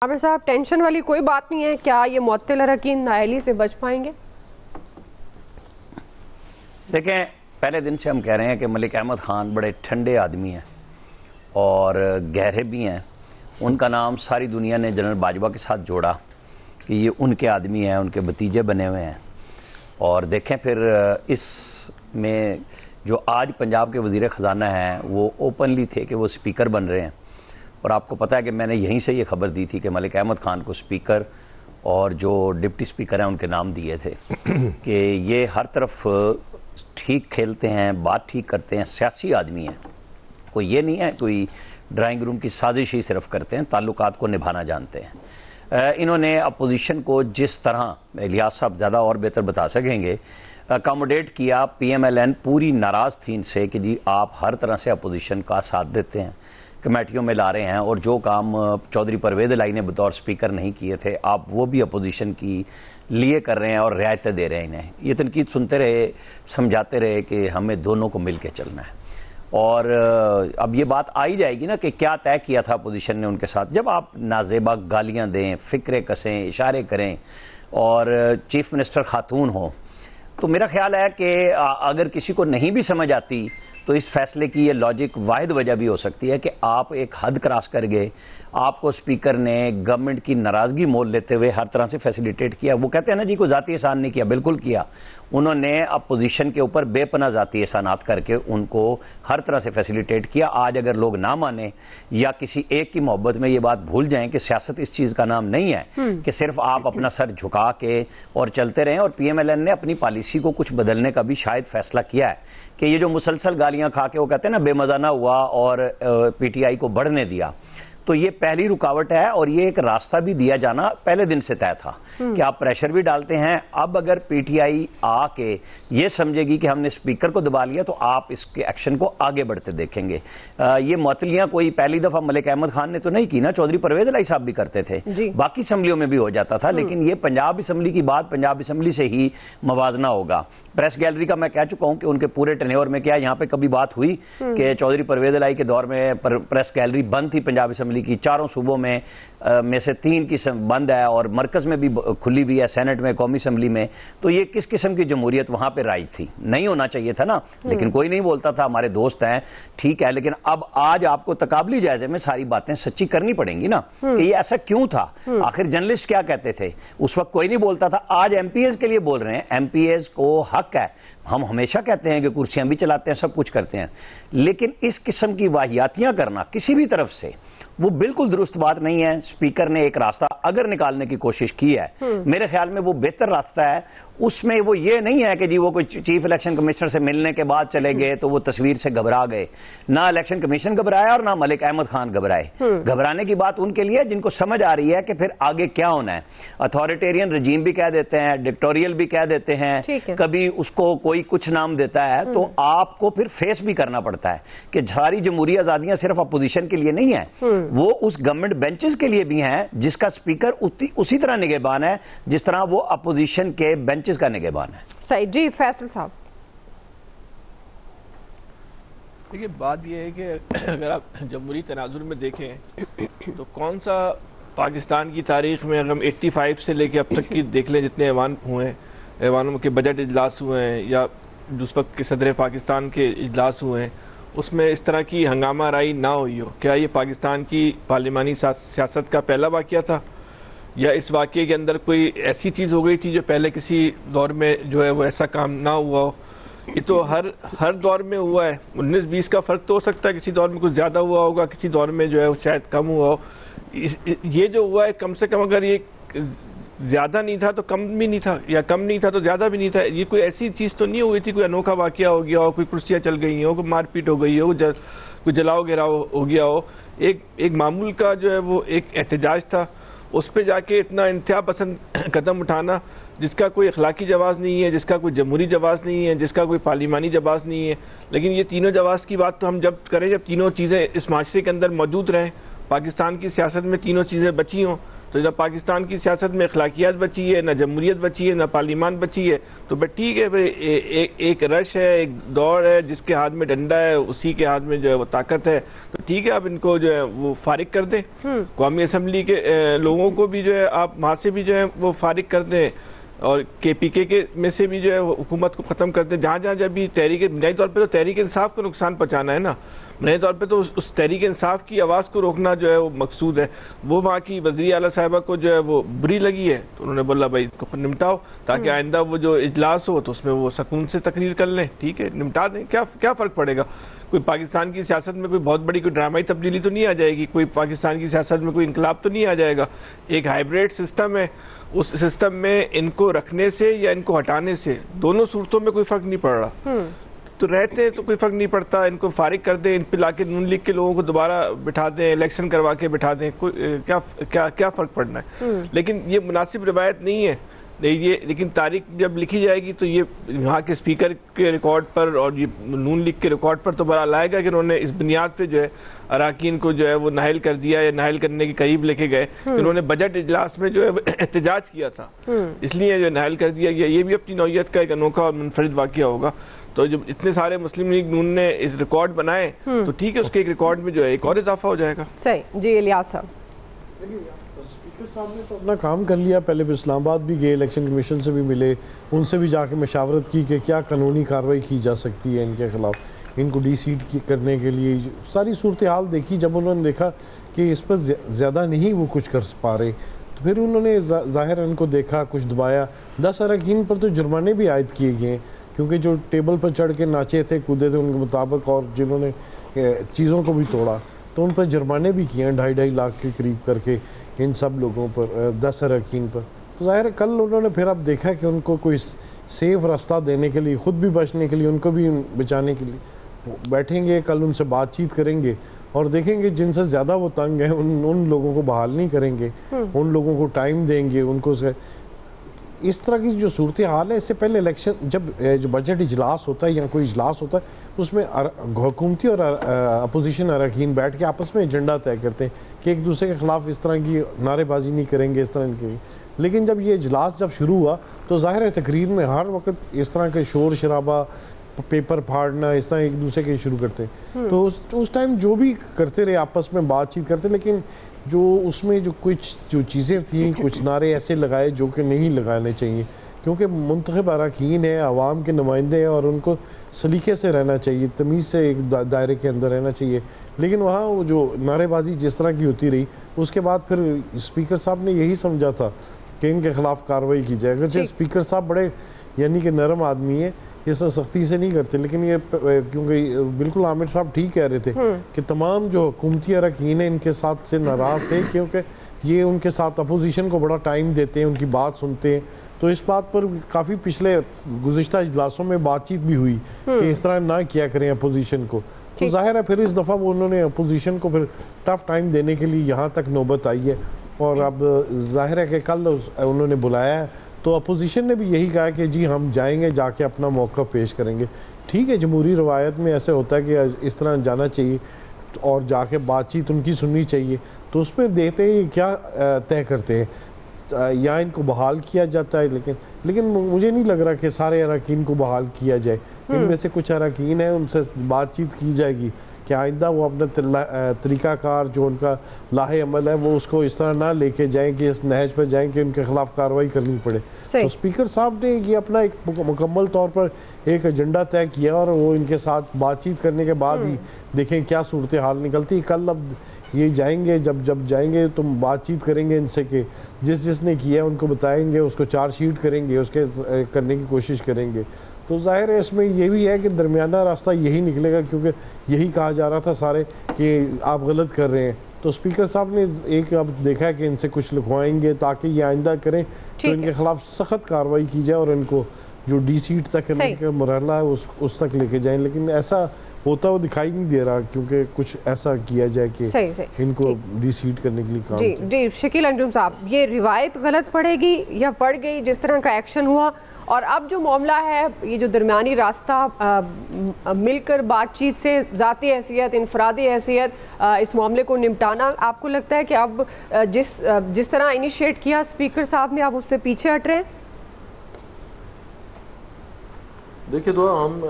عامر صاحب ٹینشن والی کوئی بات نہیں ہے، کیا یہ معطل اراکین نااہلی سے بچ پائیں گے؟ دیکھیں، پہلے دن سے ہم کہہ رہے ہیں کہ ملک احمد خان بڑے ٹھنڈے آدمی ہیں اور گہرے بھی ہیں. ان کا نام ساری دنیا نے جنرل باجوہ کے ساتھ جوڑا کہ یہ ان کے آدمی ہیں، ان کے بھتیجے بنے ہوئے ہیں. اور دیکھیں پھر اس میں جو آج پنجاب کے وزیر خزانہ ہیں وہ اوپنلی تھے کہ وہ سپیکر بن رہے ہیں. اور آپ کو پتہ ہے کہ میں نے یہیں سے یہ خبر دی تھی کہ ملک احمد خان کو سپیکر اور جو ڈپٹی سپیکر ہیں ان کے نام دیے تھے کہ یہ ہر طرف ٹھیک کھیلتے ہیں، بات ٹھیک کرتے ہیں، سیاسی آدمی ہیں. کوئی یہ نہیں ہے کوئی ڈرائنگ روم کی سازش ہی صرف کرتے ہیں، تعلقات کو نبھانا جانتے ہیں. انہوں نے اپوزیشن کو جس طرح الیاس صاحب زیادہ اور بہتر بتا سکیں گے اکاموڈیٹ کیا. پی ایم ایل این پوری ناراض تھی ان سے کہ جی آپ ہر طرح سے اپوزیشن کا ساتھ دیتے ہیں، کمیٹیوں میں لا رہے ہیں، اور جو کام چودھری پرویز الہی نے بطور سپیکر نہیں کیے تھے آپ وہ بھی اپوزیشن کی لیے کر رہے ہیں اور رعایتیں دے رہے ہیں انہیں. یہ تنقید سنتے رہے، سمجھاتے رہے کہ ہمیں دونوں کو مل کے چلنا ہے. اور اب یہ بات آئی جائے گی نا کہ کیا طے کیا تھا اپوزیشن نے ان کے ساتھ. جب آپ نازیبا گالیاں دیں، فکرے کسیں، اشارے کریں اور چیف منسٹر خاتون ہوں، تو میرا خیال ہے کہ اگر کسی کو نہیں بھی سمجھ آتی تو اس فیصلے کی یہ لاجک واحد وجہ بھی ہو سکتی ہے کہ آپ ایک حد کراس کر گئے. آپ کو سپیکر نے گورنمنٹ کی ناراضگی مول لیتے ہوئے ہر طرح سے فیسیلیٹیٹ کیا. وہ کہتے ہیں نا جی کوئی ذاتی احسان نہیں کیا، بالکل کیا. انہوں نے اپوزیشن کے اوپر بے پناہ ذاتی احسانات کر کے ان کو ہر طرح سے فیسیلیٹیٹ کیا. آج اگر لوگ نہ مانیں یا کسی ایک کی محبت میں یہ بات بھول جائیں کہ سیاست اس چیز کا نام نہیں ہے کہ صرف آپ اپنا سر جھکا کے اور چلتے رہیں. اور پی ایم ایل این نے اپنی پالیسی کو کچھ بدلنے کا بھی شاید فیصلہ کیا ہے کہ یہ جو مسلسل گالیاں کھا کے وہ کہتے ہیں نا بے مزہ نہ ہوا اور پی ٹی آئی کو بڑھنے دیا، تو یہ پہلی رکاوٹ ہے. اور یہ ایک راستہ بھی دیا جانا پہلے دن سے طے تھا کہ آپ پریشر بھی ڈالتے ہیں. اب اگر پی ٹی آئی آ کے یہ سمجھے گی کہ ہم نے سپیکر کو دبا لیا تو آپ اس کے ایکشن کو آگے بڑھتے دیکھیں گے. یہ معطلیاں کوئی پہلی دفعہ ملک احمد خان نے تو نہیں کی نا، چودھری پرویز الہی صاحب بھی کرتے تھے، باقی اسمبلیوں میں بھی ہو جاتا تھا. لیکن یہ پنجاب اسمبلی کی بات پنجاب اسمبلی سے ہی موازنہ ہوگا. پریس گیلری کا میں کہہ چکا ہوں کہ ان کے پورے ٹینیور میں کیا یہاں پہ کبھی بات ہوئی کہ چودھری پرویز الہی کے دور میں پریس گیلری بند تھی پنجاب اسمبلی کی. چاروں صوبوں میں سے 3 کی بند ہے اور مرکز میں بھی کھلی بھی ہے، سینٹ میں، قومی اسمبلی میں. تو یہ کس قسم کی جمہوریت وہاں پہ رائج تھی؟ نہیں ہونا چاہیے تھا نا. لیکن کوئی نہیں بولتا تھا، ہمارے دوست ہیں ٹھیک ہے. لیکن اب آج آپ کو تقابلی جائزے میں ساری باتیں سچی کرنی پڑیں گی نا کہ یہ ایسا کیوں تھا. آخر جرنلسٹ کیا کہتے تھے اس وقت؟ کوئی نہیں بولتا تھا. آج ایم پی ایز کے لیے بول رہے ہیں. ایم پی ایز کو حق ہے، ہم ہمیشہ کہتے ہیں کہ کرسیاں بھی چلاتے ہیں، سب کچھ کرتے ہیں، لیکن اس قسم کی واہیاتیاں کرنا کسی بھی طرف سے وہ بالکل درست بات نہیں ہے. سپیکر نے ایک راستہ اگر نکالنے کی کوشش کی ہے، میرے خیال میں وہ بہتر راستہ ہے. اس میں وہ یہ نہیں ہے کہ جی وہ کوئی چیف الیکشن کمشنر سے ملنے کے بعد چلے گئے تو وہ تصویر سے گھبرا گئے. نہ الیکشن کمیشن گھبرایا اور نہ ملک احمد خان گھبرائے. گھبرانے کی بات ان کے لیے جن کو سمجھ آ رہی ہے کہ پھر آگے کیا ہونا ہے. اتھارٹیرین رجیم بھی کہہ دیتے ہیں، ڈکٹوریل بھی کہہ دیتے ہیں، کبھی اس کو کوئی کچھ نام دیتا ہے. تو آپ کو پھر فیس بھی کرنا پڑتا ہے کہ ساری جمہوری آزادیاں صرف اپوزیشن کے لیے نہیں ہیں، وہ اس گورنمنٹ بینچز کے لیے بھی ہیں جس کا سپیکر اسی طرح نگہبان ہے جس طرح وہ اپوزیشن کے بینچز کا نگہبان ہے. صحیح. جی فیصل صاحب. دیکھیے بات یہ ہے کہ اگر آپ جمہوری تناظر میں دیکھیں تو کون سا پاکستان کی تاریخ میں اگر ہم 85 سے لے کے اب تک کی دیکھ لیں جتنے ایوان ہوئے ہیں، ایوانوں کے بجٹ اجلاس ہوئے ہیں یا جس وقت کے صدر پاکستان کے اجلاس ہوئے ہیں، اس میں اس طرح کی ہنگامہ آرائی نہ ہوئی ہو. کیا یہ پاکستان کی پارلیمانی سیاست کا پہلا واقعہ تھا یا اس واقعے کے اندر کوئی ایسی چیز ہو گئی تھی جو پہلے کسی دور میں جو ہے وہ ایسا کام نہ ہوا ہو؟ یہ تو ہر دور میں ہوا ہے. 19-20 کا فرق تو ہو سکتا ہے، کسی دور میں کچھ زیادہ ہوا ہوگا، کسی دور میں جو ہے وہ شاید کم ہوا ہو. یہ جو ہوا ہے کم سے کم اگر یہ زیادہ نہیں تھا تو کم بھی نہیں تھا، یا کم نہیں تھا تو زیادہ بھی نہیں تھا. یہ کوئی ایسی چیز تو نہیں ہوئی تھی کوئی انوکھا واقعہ ہو گیا ہو، کوئی کرسیاں چل گئی ہوں، کوئی مار پیٹ ہو گئی ہو، کوئی جلاؤ گراؤ ہو گیا ہو. ایک معمول کا جو ہے وہ ایک احتجاج تھا، اس پہ جا کے اتنا انتہا پسند قدم اٹھانا جس کا کوئی اخلاقی جواز نہیں ہے، جس کا کوئی جمہوری جواز نہیں ہے، جس کا کوئی پارلیمانی جواز نہیں ہے. لیکن یہ تینوں جواز کی بات تو ہم جب کریں جب تینوں چیزیں اس معاشرے کے اندر موجود رہیں، پاکستان کی سیاست میں تینوں چیزیں بچی ہوں، تو تو نہ پاکستان کی سیاست میں اخلاقیات بچی ہے، نہ جمہوریت بچی ہے، نہ پارلیمان بچی ہے. تو بس ٹھیک ہے بھائی، ایک رش ہے، ایک دور ہے، جس کے ہاتھ میں ڈنڈا ہے اسی کے ہاتھ میں جو ہے وہ طاقت ہے. تو ٹھیک ہے، آپ ان کو جو ہے وہ فارغ کر دیں. قومی اسمبلی کے لوگوں کو بھی جو ہے آپ وہاں سے بھی جو ہے وہ فارغ کر دیں، اور KPK کے میں سے بھی جو ہے حکومت کو ختم کرتے ہیں. جہاں جب بھی بنیادی طور پہ تو تحریک انصاف کو نقصان پہنچانا ہے نا، بنیادی طور پہ تو اس تحریک انصاف کی آواز کو روکنا جو ہے وہ مقصود ہے. وہ وہاں کی وزیر اعلیٰ صاحبہ کو جو ہے وہ بری لگی ہے، تو انہوں نے بولا بھائی اس کو نمٹاؤ، تاکہ آئندہ وہ جو اجلاس ہو تو اس میں وہ سکون سے تقریر کر لیں. ٹھیک ہے، نمٹا دیں، کیا فرق پڑے گا؟ کوئی پاکستان کی سیاست میں کوئی بہت بڑی کوئی ڈرامائی تبدیلی تو نہیں آ جائے گی، کوئی پاکستان کی سیاست میں کوئی انقلاب تو نہیں آ جائے گا. ایک ہائیبریڈ سسٹم ہے، اس سسٹم میں ان کو رکھنے سے یا ان کو ہٹانے سے دونوں صورتوں میں کوئی فرق نہیں پڑ رہا. تو رہتے ہیں تو کوئی فرق نہیں پڑتا، ان کو فارغ کر دیں، ان پہ لا کے نون لیگ کے لوگوں کو دوبارہ بٹھا دیں، الیکشن کروا کے بٹھا دیں، کیا فرق پڑنا ہے. لیکن یہ مناسب روایت نہیں ہے. لیکن تاریخ جب لکھی جائے گی تو یہ یہاں کے اسپیکر کے ریکارڈ پر اور یہ نون لیگ کے ریکارڈ پر تو بہرحال آئے گا کہ انہوں نے اس بنیاد پہ جو ہے اراکین کو جو ہے وہ نااہل کر دیا یا نااہل کرنے کے قریب لے کے گئے. انہوں نے بجٹ اجلاس میں جو ہے احتجاج کیا تھا، اس لیے جو نااہل کر دیا گیا. یہ بھی اپنی نوعیت کا ایک انوکھا اور منفرد واقعہ ہوگا. تو جب اتنے سارے مسلم لیگ نون نے اس ریکارڈ بنائے تو ٹھیک ہے، اس کے ایک ریکارڈ میں جو ہے ایک اور اضافہ ہو جائے گا. صحیح. جی الیاس صاحب. اسپیکر صاحب نے تو اپنا کام کر لیا. پہلے بھی اسلام آباد بھی گئے، الیکشن کمیشن سے بھی ملے، ان سے بھی جا کے مشاورت کی کہ کیا قانونی کارروائی کی جا سکتی ہے ان کے خلاف، ان کو ڈی سیٹ کرنے کے لیے. ساری صورتحال دیکھی. جب انہوں نے دیکھا کہ اس پر زیادہ نہیں وہ کچھ کر پا رہے تو پھر انہوں نے ظاہر ان کو دیکھا، کچھ دبایا. 10 اراکین پر تو جرمانے بھی عائد کیے گئے ہیں، کیونکہ جو ٹیبل پر چڑھ کے ناچے تھے، کودے تھے ان کے مطابق، اور جنہوں نے چیزوں کو بھی توڑا تو ان پر جرمانے بھی کیے ہیں 2.5 لاکھ کے قریب کر کے ان سب لوگوں پر، 10 اراکین پر. تو ظاہر ہے کل انہوں نے پھر اب دیکھا کہ ان کو کوئی سیف راستہ دینے کے لیے، خود بھی بچنے کے لیے، ان کو بھی بچانے کے لیے بیٹھیں گے. کل ان سے بات چیت کریں گے اور دیکھیں گے جن سے زیادہ وہ تنگ ہیں ان لوگوں کو بحال نہیں کریں گے، ان لوگوں کو ٹائم دیں گے. ان کو اس طرح کی جو صورتحال ہے، اس سے پہلے الیکشن جب بجٹ اجلاس ہوتا ہے یا کوئی اجلاس ہوتا ہے، اس میں حکومتی اور اپوزیشن اراکین بیٹھ کے آپس میں ایجنڈا طے کرتے ہیں کہ ایک دوسرے کے خلاف اس طرح کی نعرے بازی نہیں کریں گے، اس طرح کی. لیکن جب یہ اجلاس جب شروع ہوا تو ظاہر ہے تقریر میں ہر وقت اس طرح کے شور شرابہ، پیپر پھاڑنا، اس طرح ایک دوسرے کے شروع کرتے. تو اس ٹائم جو بھی کرتے رہے آپس میں بات چیت کرتے، لیکن جو اس میں جو چیزیں تھیں، کچھ نعرے ایسے لگائے جو کہ نہیں لگانے چاہیے، کیونکہ منتخب اراکین ہیں، عوام کے نمائندے ہیں، اور ان کو سلیقے سے رہنا چاہیے، تمیز سے ایک دائرے کے اندر رہنا چاہیے. لیکن وہاں وہ جو نعرے بازی جس طرح کی ہوتی رہی، اس کے بعد پھر اسپیکر صاحب نے یہی سمجھا تھا کہ ان کے خلاف کارروائی کی جائے. اگرچہ اسپیکر صاحب بڑے یعنی کہ نرم آدمی ہیں، یہ سب سختی سے نہیں کرتے، لیکن یہ کیونکہ بالکل عامر صاحب ٹھیک کہہ رہے تھے کہ تمام جو حکومتی اراکین ہیں ان کے ساتھ سے ناراض تھے، کیونکہ یہ ان کے ساتھ اپوزیشن کو بڑا ٹائم دیتے ہیں، ان کی بات سنتے ہیں. تو اس بات پر کافی پچھلے گزشتہ اجلاسوں میں بات چیت بھی ہوئی کہ اس طرح نہ کیا کریں اپوزیشن کو. تو ظاہر ہے پھر اس دفعہ انہوں نے اپوزیشن کو پھر ٹف ٹائم دینے کے لیے یہاں تک نوبت آئی ہے. اور اب ظاہر ہے کہ کل انہوں نے بلایا ہے تو اپوزیشن نے بھی یہی کہا کہ جی ہم جائیں گے، جا کے اپنا موقع پیش کریں گے. ٹھیک ہے، جمہوری روایت میں ایسے ہوتا ہے کہ اس طرح جانا چاہیے اور جا کے بات چیت ان کی سننی چاہیے. تو اس میں دیکھتے ہیں کیا طے کرتے ہیں، یا ان کو بحال کیا جاتا ہے. لیکن مجھے نہیں لگ رہا کہ سارے اراکین کو بحال کیا جائے. ان میں سے کچھ اراکین ہیں، ان سے بات چیت کی جائے گی کہ آئندہ وہ اپنا طریقہ کار جو ان کا لاہے عمل ہے وہ اس کو اس طرح نہ لے کے جائیں کہ اس نہج پہ جائیں کہ ان کے خلاف کارروائی کرنی پڑے. تو اسپیکر صاحب نے یہ اپنا ایک مکمل طور پر ایک ایجنڈا طے کیا اور وہ ان کے ساتھ بات چیت کرنے کے بعد ہی دیکھیں کیا صورتحال نکلتی. کل اب یہ جائیں گے، جب جائیں گے تم بات چیت کریں گے ان سے کہ جس نے کیا ان کو بتائیں گے، اس کو چارج شیٹ کریں گے، اس کے کرنے کی کوشش کریں گے. تو ظاہر ہے اس میں یہ بھی ہے کہ درمیانہ راستہ یہی نکلے گا، کیونکہ یہی کہا جا رہا تھا سارے کہ آپ غلط کر رہے ہیں. تو اسپیکر صاحب نے ایک اب دیکھا کہ ان سے کچھ لکھوائیں گے تاکہ یہ آئندہ کریں تو ان کے خلاف سخت کارروائی کی جائے اور ان کو جو ڈی سیٹ تک کرنے کا مرحلہ ہے اس تک لے کے جائیں. لیکن ایسا ہوتا وہ دکھائی نہیں دے رہا، کیونکہ کچھ ایسا کیا جائے کہ ان کو ڈی سیٹ کرنے کے لیے کام جی. شکیل انجم صاحب، یہ روایت غلط پڑے گی یا پڑ گئی جس طرح کا ایکشن ہوا، اور اب جو معاملہ ہے یہ جو درمیانی راستہ مل کر بات چیت سے ذاتی حیثیت انفرادی حیثیت اس معاملے کو نمٹانا، آپ کو لگتا ہے کہ اب جس طرح انیشیٹ کیا اسپیکر صاحب نے آپ اس سے پیچھے ہٹ رہے ہیں؟ دیکھیے ہم